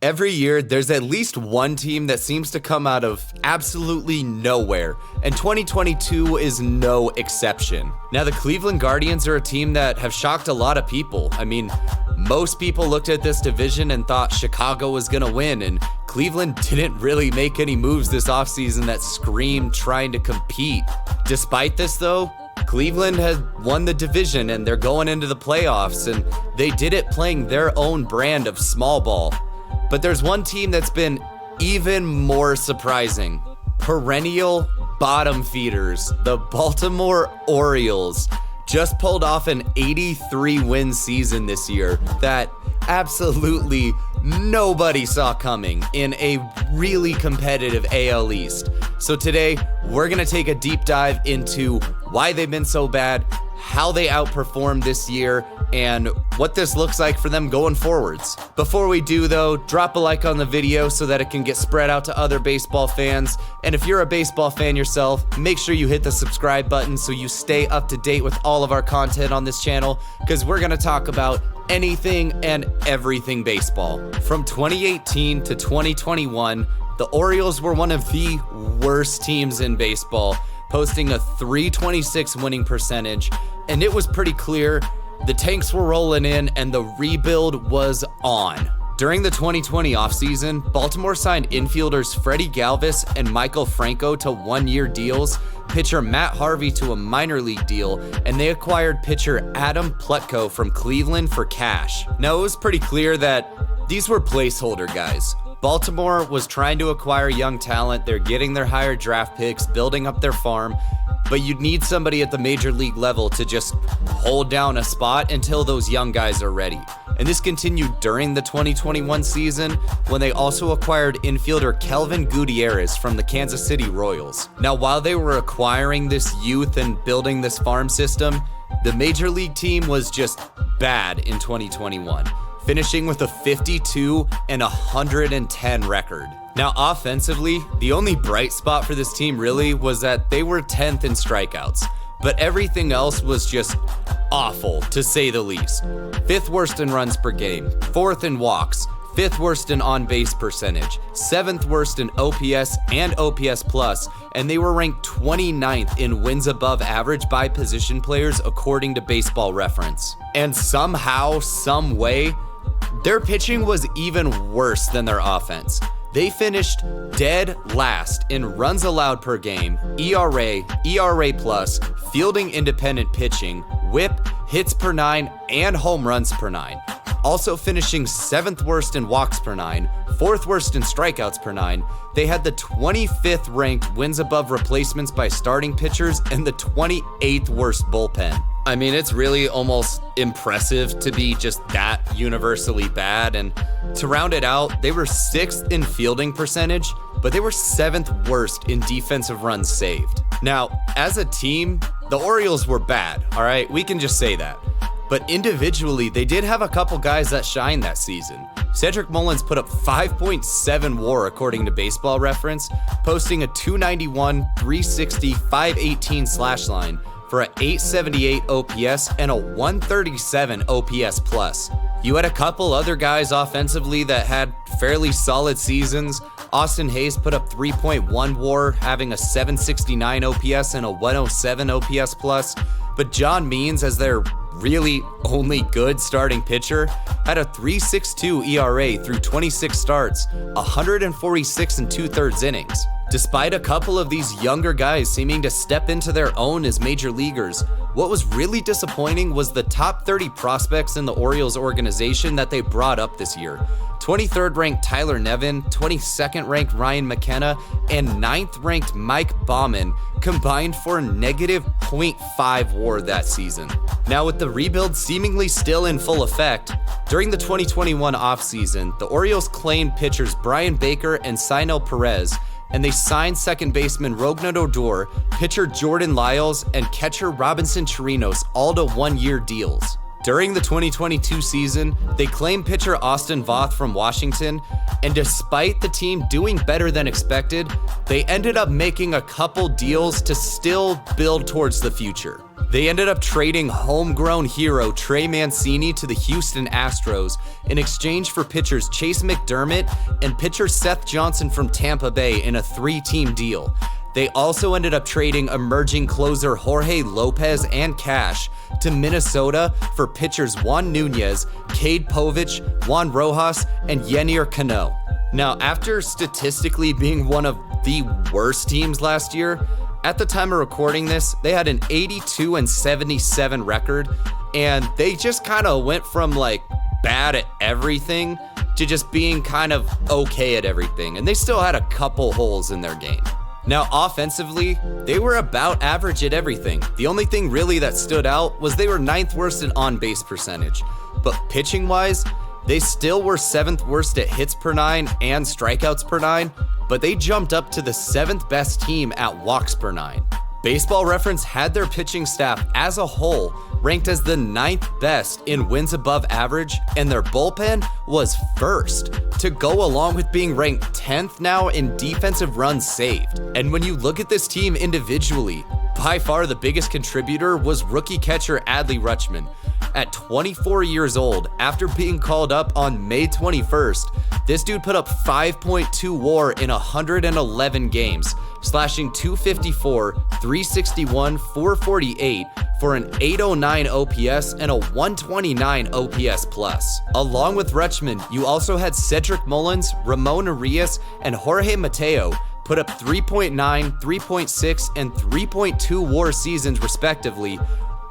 Every year, there's at least one team that seems to come out of absolutely nowhere, and 2022 is no exception. Now, the Cleveland Guardians are a team that have shocked a lot of people. I mean, most people looked at this division and thought Chicago was gonna win, and Cleveland didn't really make any moves this offseason that screamed trying to compete. Despite this, though, Cleveland has won the division and they're going into the playoffs, and they did it playing their own brand of small ball. But there's one team that's been even more surprising. Perennial bottom feeders, the Baltimore Orioles, just pulled off an 83-win season this year that absolutely nobody saw coming in a really competitive AL East. So today, we're gonna take a deep dive into why they've been so bad, how they outperformed this year, and what this looks like for them going forwards. Before we do though, drop a like on the video so that it can get spread out to other baseball fans. And if you're a baseball fan yourself, make sure you hit the subscribe button so you stay up to date with all of our content on this channel, because we're gonna talk about anything and everything baseball. From 2018 to 2021, the Orioles were one of the worst teams in baseball, posting a .326 winning percentage, and it was pretty clear the tanks were rolling in and the rebuild was on. During the 2020 offseason, Baltimore signed infielders Freddie Galvis and Michael Franco to one-year deals, pitcher Matt Harvey to a minor league deal, and they acquired pitcher Adam Plutko from Cleveland for cash. Now, it was pretty clear that these were placeholder guys. Baltimore was trying to acquire young talent, they're getting their higher draft picks, building up their farm, but you'd need somebody at the major league level to just hold down a spot until those young guys are ready. And this continued during the 2021 season when they also acquired infielder Kelvin Gutierrez from the Kansas City Royals. Now, while they were acquiring this youth and building this farm system, the major league team was just bad in 2021, finishing with a 52 and 110 record. Now, offensively, the only bright spot for this team really was that they were 10th in strikeouts, but everything else was just awful, to say the least. 5th worst in runs per game, 4th in walks, 5th worst in on-base percentage, 7th worst in OPS and OPS plus, and they were ranked 29th in wins above average by position players according to Baseball Reference. And somehow, some way, their pitching was even worse than their offense. They finished dead last in runs allowed per game, ERA, ERA plus, fielding independent pitching, WHIP, hits per 9, and home runs per 9. Also finishing 7th worst in walks per 9, 4th worst in strikeouts per 9. They had the 25th ranked wins above replacements by starting pitchers and the 28th worst bullpen. I mean, it's really almost impressive to be just that universally bad. And to round it out, they were 6th in fielding percentage, but they were 7th worst in defensive runs saved. Now, as a team, the Orioles were bad, all right? We can just say that. But individually, they did have a couple guys that shined that season. Cedric Mullins put up 5.7 WAR according to Baseball Reference, posting a .291, .360, .518 slash line for a .878 OPS and a .137 OPS plus. You had a couple other guys offensively that had fairly solid seasons. Austin Hayes put up 3.1 WAR, having a .769 OPS and a .107 OPS plus. But John Means, as their really only good starting pitcher, had a .362 ERA through 26 starts, 146 2/3 innings. Despite a couple of these younger guys seeming to step into their own as major leaguers, what was really disappointing was the top 30 prospects in the Orioles organization that they brought up this year. 23rd ranked Tyler Nevin, 22nd ranked Ryan McKenna, and 9th ranked Mike Baumann combined for a -0.5 WAR that season. Now, with the rebuild seemingly still in full effect, during the 2021 offseason, the Orioles claimed pitchers Brian Baker and Sinel Perez, and they signed second baseman Rogner Odor, pitcher Jordan Lyles, and catcher Robinson Chirinos all to one-year deals. During the 2022 season, they claimed pitcher Austin Voth from Washington, and despite the team doing better than expected, they ended up making a couple deals to still build towards the future. They ended up trading homegrown hero Trey Mancini to the Houston Astros in exchange for pitchers Chase McDermott and pitcher Seth Johnson from Tampa Bay in a 3-team deal. They also ended up trading emerging closer Jorge Lopez and cash to Minnesota for pitchers Juan Nunez, Cade Povich, Juan Rojas, and Yennier Cano. Now, after statistically being one of the worst teams last year, at the time of recording this, they had an 82-77 record, and they just kind of went from like bad at everything to just being kind of okay at everything, and they still had a couple holes in their game. Now, offensively, they were about average at everything. The only thing really that stood out was they were 9th worst in on-base percentage. But pitching-wise, they still were 7th worst at hits per 9 and strikeouts per 9, but they jumped up to the 7th best team at walks per 9. Baseball Reference had their pitching staff as a whole ranked as the 9th best in wins above average, and their bullpen was 1st, to go along with being ranked 10th now in defensive runs saved. And when you look at this team individually, by far the biggest contributor was rookie catcher Adley Rutschman. At 24 years old, after being called up on May 21st, this dude put up 5.2 WAR in 111 games, slashing .254, .361, .448 for an .809 OPS and a .129 OPS plus. Along with Rutschman, you also had Cedric Mullins, Ramon Arias, and Jorge Mateo put up 3.9, 3.6, and 3.2 WAR seasons respectively,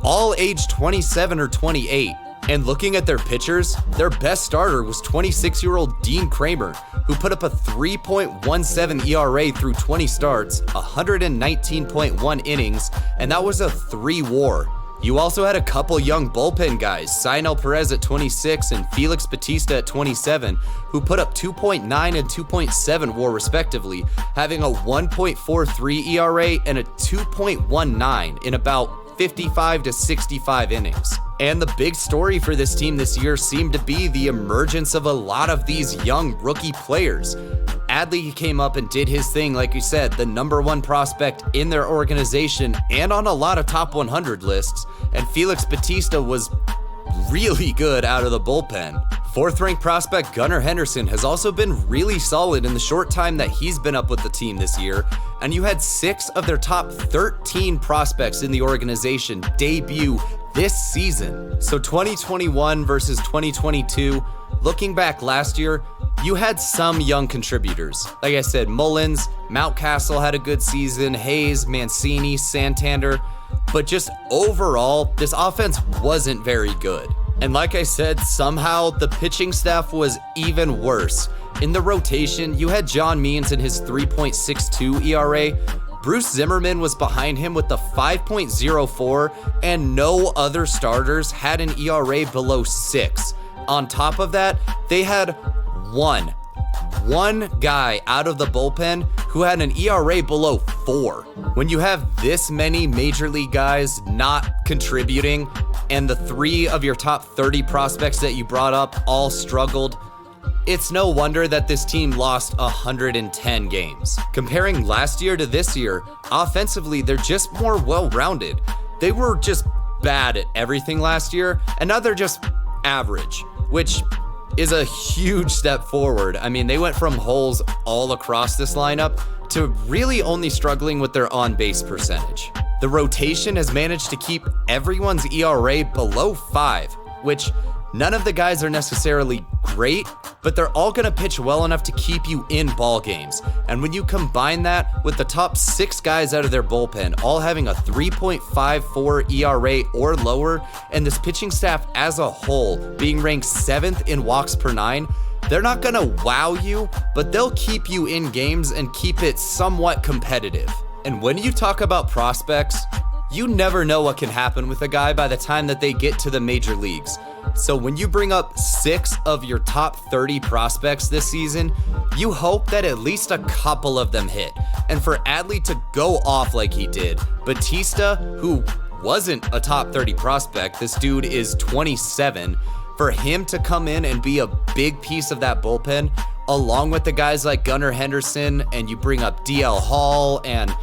all aged 27 or 28. And looking at their pitchers, their best starter was 26-year-old Dean Kramer, who put up a 3.17 ERA through 20 starts, 119.1 innings, and that was a 3 WAR. You also had a couple young bullpen guys, Cionel Perez at 26 and Felix Bautista at 27, who put up 2.9 and 2.7 WAR respectively, having a 1.43 ERA and a 2.19 in about 55 to 65 innings. And the big story for this team this year seemed to be the emergence of a lot of these young rookie players. Adley came up and did his thing, like you said, the #1 prospect in their organization and on a lot of top 100 lists, and Felix Bautista was really good out of the bullpen. 4th-ranked prospect Gunnar Henderson has also been really solid in the short time that he's been up with the team this year, and you had 6 of their top 13 prospects in the organization debut this season. So 2021 versus 2022, looking back last year, you had some young contributors. Like I said, Mullins, Mountcastle had a good season, Hayes, Mancini, Santander, but just overall, this offense wasn't very good. And like I said, somehow the pitching staff was even worse. In the rotation, you had John Means in his 3.62 ERA, Bruce Zimmerman was behind him with the 5.04, and no other starters had an ERA below 6. On top of that, they had one guy out of the bullpen who had an ERA below 4. When you have this many major league guys not contributing, and the 3 of your top 30 prospects that you brought up all struggled, it's no wonder that this team lost 110 games. Comparing last year to this year, offensively, they're just more well-rounded. They were just bad at everything last year, and now they're just average, which is a huge step forward. I mean, they went from holes all across this lineup to really only struggling with their on-base percentage. The rotation has managed to keep everyone's ERA below 5, which none of the guys are necessarily great, but they're all going to pitch well enough to keep you in ball games. And when you combine that with the top 6 guys out of their bullpen all having a 3.54 ERA or lower, and this pitching staff as a whole being ranked 7th in walks per 9, they're not going to wow you, but they'll keep you in games and keep it somewhat competitive. And when you talk about prospects, you never know what can happen with a guy by the time that they get to the major leagues. So when you bring up 6 of your top 30 prospects this season, you hope that at least a couple of them hit. And for Adley to go off like he did, Bautista, who wasn't a top 30 prospect. This dude is 27. For him to come in and be a big piece of that bullpen, along with the guys like Gunnar Henderson, and you bring up DL Hall, and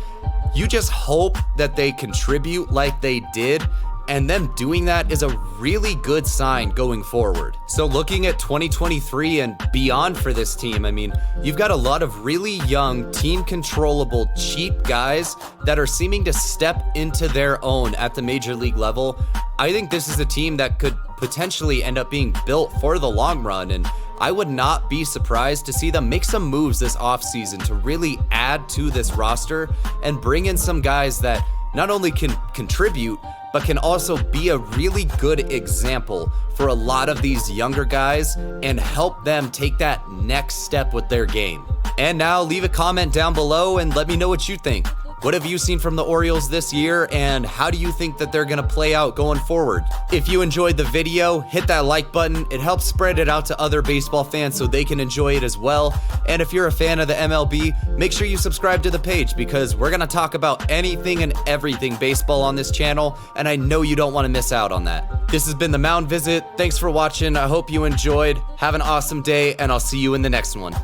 you just hope that they contribute like they did, and them doing that is a really good sign going forward. So looking at 2023 and beyond for this team, I mean, you've got a lot of really young, team controllable, cheap guys that are seeming to step into their own at the major league level. I think this is a team that could potentially end up being built for the long run, and I would not be surprised to see them make some moves this offseason to really add to this roster and bring in some guys that not only can contribute, but can also be a really good example for a lot of these younger guys and help them take that next step with their game. And now leave a comment down below and let me know what you think. What have you seen from the Orioles this year, and how do you think that they're going to play out going forward? If you enjoyed the video, hit that like button. It helps spread it out to other baseball fans so they can enjoy it as well. And if you're a fan of the MLB, make sure you subscribe to the page, because we're going to talk about anything and everything baseball on this channel, and I know you don't want to miss out on that. This has been the Mound Visit. Thanks for watching. I hope you enjoyed. Have an awesome day, and I'll see you in the next one.